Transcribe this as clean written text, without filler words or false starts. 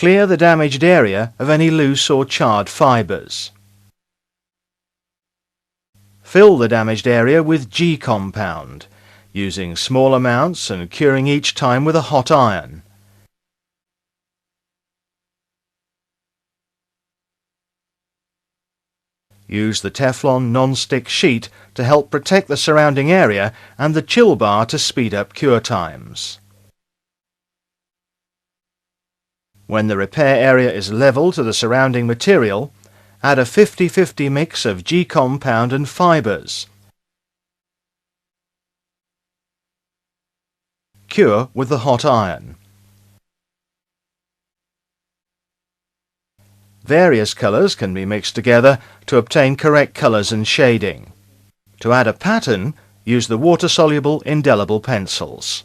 Clear the damaged area of any loose or charred fibres. Fill the damaged area with G compound, using small amounts and curing each time with a hot iron. Use the Teflon non-stick sheet to help protect the surrounding area and the chill bar to speed up cure times. When the repair area is level to the surrounding material, add a 50-50 mix of G compound and fibres. Cure with the hot iron. Various colours can be mixed together to obtain correct colours and shading. To add a pattern, use the water-soluble indelible pencils.